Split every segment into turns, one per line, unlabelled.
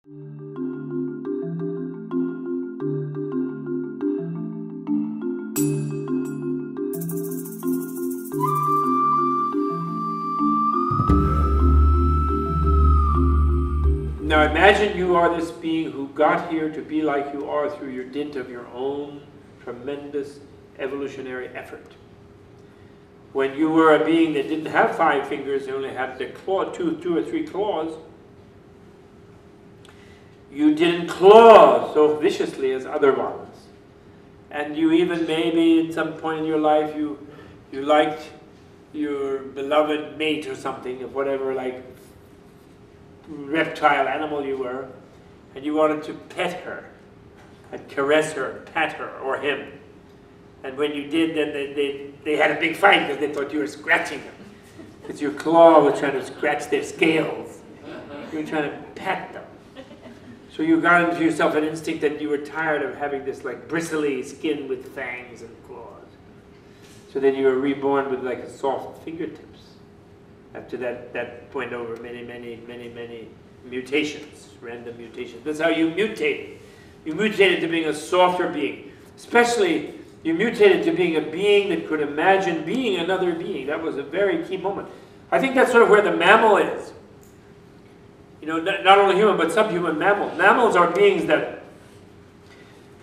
Now imagine you are this being who got here to be like you are through your dint of your own tremendous evolutionary effort. When you were a being that didn't have 5 fingers, you only had the claw, two or three claws, you didn't claw so viciously as other ones. And you even maybe at some point in your life you liked your beloved mate or something, of whatever like reptile animal you were, and you wanted to pet her and caress her, pat her, or him. And when you did, then they had a big fight because they thought you were scratching them. Because your claw was trying to scratch their scales. You were trying to pat them. So you got into yourself an instinct that you were tired of having this like bristly skin with fangs and claws. So then you were reborn with like soft fingertips. After that point over many mutations, random mutations. That's how you mutated. You mutated to being a softer being. Especially, you mutated to being a being that could imagine being another being. That was a very key moment. I think that's sort of where the mammal is. You know, not only human, but subhuman mammal. Mammals are beings that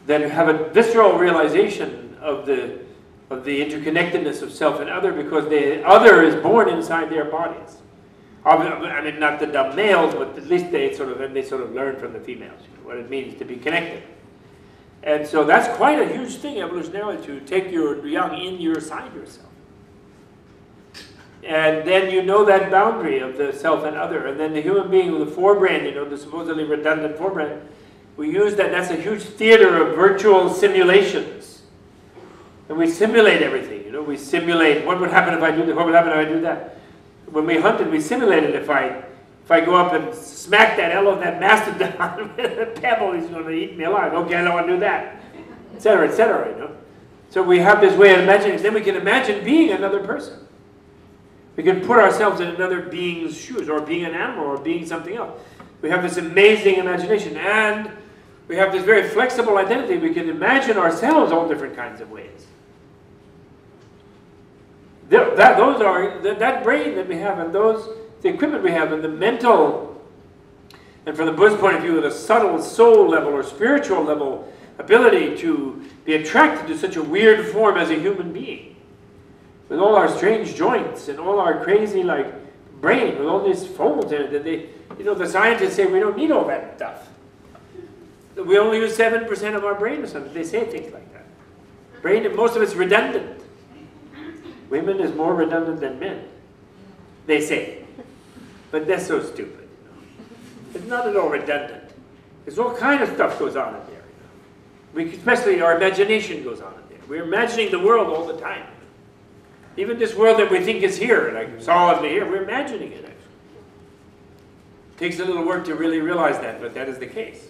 have a visceral realization of the interconnectedness of self and other, because the other is born inside their bodies. I mean, not the dumb males, but at least they sort of learn from the females, you know, what it means to be connected. And so that's quite a huge thing evolutionarily, to take your young inside yourself. And then you know that boundary of the self and other. And then the human being with the forebrain, you know, the supposedly redundant forebrain, we use that. That's a huge theater of virtual simulations. And we simulate everything, you know. We simulate what would happen if I do this, what would happen if I do that. When we hunted, we simulated if I go up and smack that mastodon with a pebble, he's going to eat me alive. Okay, I don't want to do that, etc., you know. So we have this way of imagining. Then we can imagine being another person. We can put ourselves in another being's shoes, or being an animal, or being something else. We have this amazing imagination, and we have this very flexible identity. We can imagine ourselves all different kinds of ways. That brain that we have, and the equipment we have, and the mental, and from the Buddhist point of view, the subtle soul level or spiritual level ability to be attracted to such a weird form as a human being, with all our strange joints and all our crazy like brain with all these folds in it, that the scientists say we don't need all that stuff. We only use 7% of our brain or something. They say things like that. Brain, most of it's redundant. Women is more redundant than men, they say. But that's so stupid. You know? It's not at all redundant. There's all kind of stuff goes on in there. You know? Especially our imagination goes on in there. We're imagining the world all the time. Even this world that we think is here, like solidly here, we're imagining it actually. It takes a little work to really realize that, but that is the case.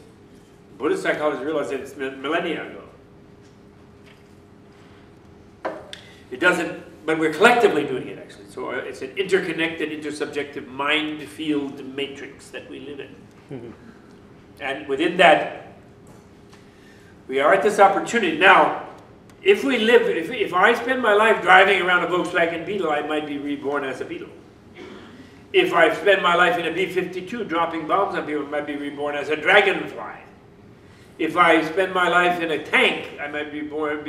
Buddhist psychologists realized that it's millennia ago. It doesn't, but we're collectively doing it actually. So it's an interconnected, intersubjective mind field matrix that we live in. And within that, we are at this opportunity. Now, if we live, if I spend my life driving around a Volkswagen Beetle, I might be reborn as a Beetle. If I spend my life in a B-52 dropping bombs on people, I might be reborn as a dragonfly. If I spend my life in a tank, I might be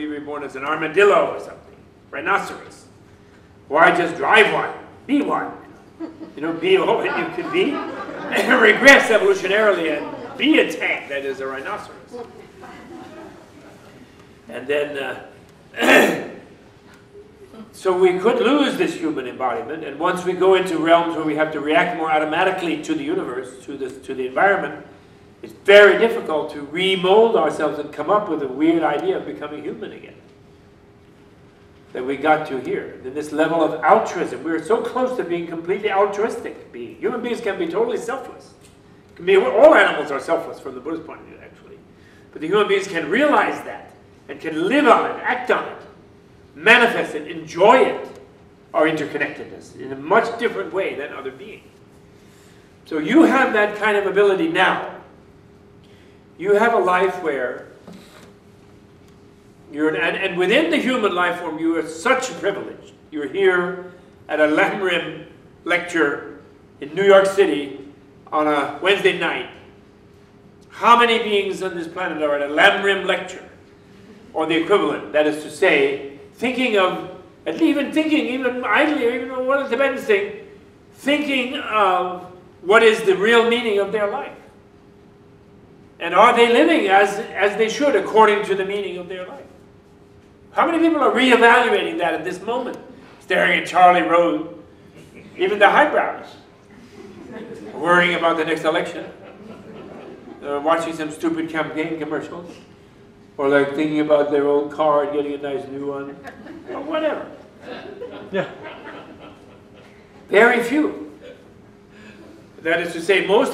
reborn as an armadillo or something, rhinoceros. Why just drive one? Be one. You know, be all that you could be, and regress evolutionarily and be a tank, that is a rhinoceros. And then, so we could lose this human embodiment, and once we go into realms where we have to react more automatically to the universe, to the environment, it's very difficult to remold ourselves and come up with a weird idea of becoming human again. That we got to here. Then this level of altruism, we're so close to being completely altruistic being. Human beings can be totally selfless. All animals are selfless from the Buddhist point of view, actually. But the human beings can realize that, and can live on it, act on it, manifest it, enjoy it, our interconnectedness, in a much different way than other beings. So you have that kind of ability now. You have a life where and within the human life form, you are such a privilege. You're here at a Lamrim lecture in New York City on a Wednesday night. How many beings on this planet are at a Lamrim lecture? Or the equivalent, that is to say, thinking of, even idly, or even what the Tibetans think, thinking of what is the real meaning of their life. And are they living as they should according to the meaning of their life? How many people are reevaluating that at this moment? Staring at Charlie Road, even the highbrows, worrying about the next election, watching some stupid campaign commercials, or like thinking about their old car and getting a nice new one, or whatever. Yeah. Very few. That is to say, most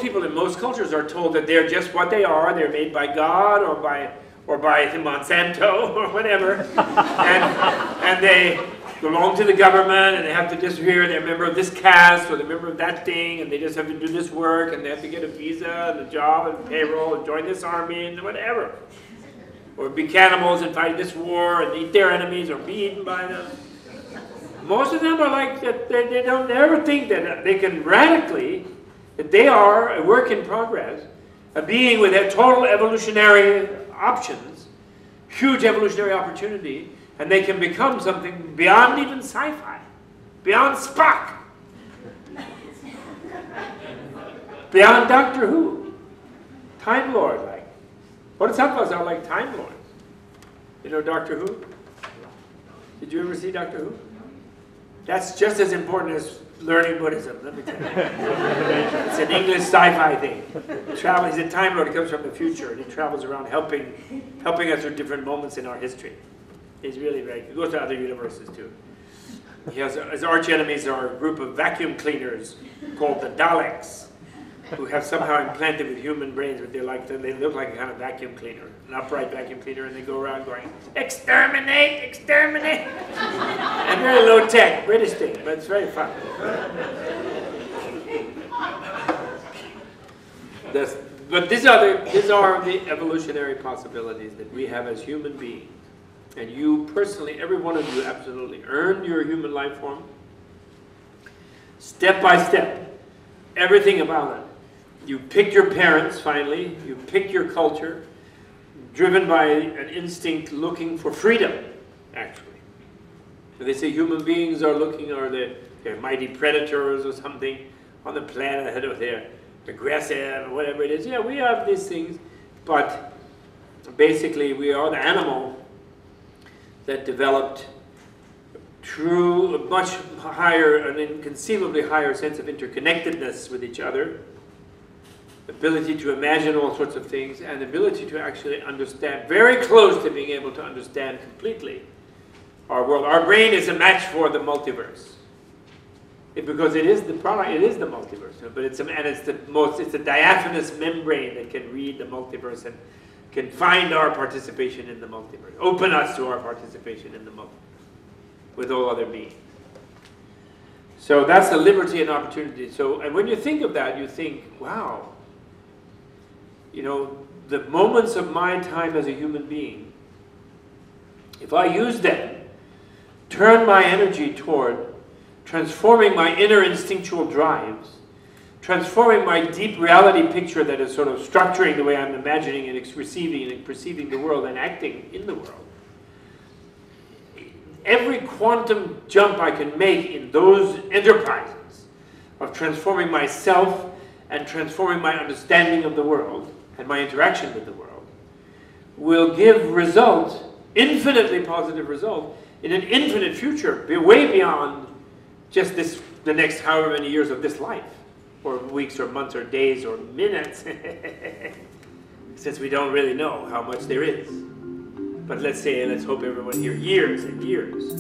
people in most cultures are told that they're just what they are. They're made by God or by Monsanto or whatever, and they belong to the government, and they have to disappear. They're a member of this caste or they're a member of that thing, and they just have to do this work, and they have to get a visa and a job and payroll and join this army and whatever, or be cannibals and fight this war and eat their enemies or be eaten by them. Most of them are like that. They don't ever think that they can radically, that they are a work in progress, a being with a total evolutionary options, huge evolutionary opportunity, and they can become something beyond even sci-fi, beyond Spock, beyond Doctor Who, Time Lord like. What some of us are like Time Lords. You know Doctor Who? Did you ever see Doctor Who? That's just as important as learning Buddhism, let me tell you. It's an English sci-fi thing. He's a Time Lord. He comes from the future, and he travels around helping us through different moments in our history. He's really very good. He goes to other universes, too. He has, his arch enemies are a group of vacuum cleaners called the Daleks, who have somehow implanted with human brains, but they look like a kind of vacuum cleaner, an upright vacuum cleaner, and they go around going, exterminate, exterminate. And very low tech, British thing, but it's very fun. But these are the evolutionary possibilities that we have as human beings. And you personally, every one of you absolutely earned your human life form. Step by step, everything about it. You pick your parents, finally. You pick your culture, driven by an instinct looking for freedom, actually. So they say human beings are they're mighty predators or something on the planet, or they're aggressive, or whatever it is. Yeah, we have these things, but basically we are the animal that developed a much higher, an inconceivably higher sense of interconnectedness with each other, ability to imagine all sorts of things, and the ability to actually understand, very close to being able to understand completely our world. Our brain is a match for the multiverse. Because it is the product, it is the multiverse, but it's the diaphanous membrane that can read the multiverse and can find our participation in the multiverse, open us to our participation in the multiverse with all other beings. So that's the liberty and opportunity. So, and when you think of that, you think, wow, you know, the moments of my time as a human being, if I use them, turn my energy toward transforming my inner instinctual drives, transforming my deep reality picture that is sort of structuring the way I'm imagining and receiving and perceiving the world and acting in the world. Every quantum jump I can make in those enterprises of transforming myself and transforming my understanding of the world and my interaction with the world will give result, infinitely positive result, in an infinite future, way beyond just the next however many years of this life, or weeks or months or days or minutes, since we don't really know how much there is. But let's hope everyone here, years and years.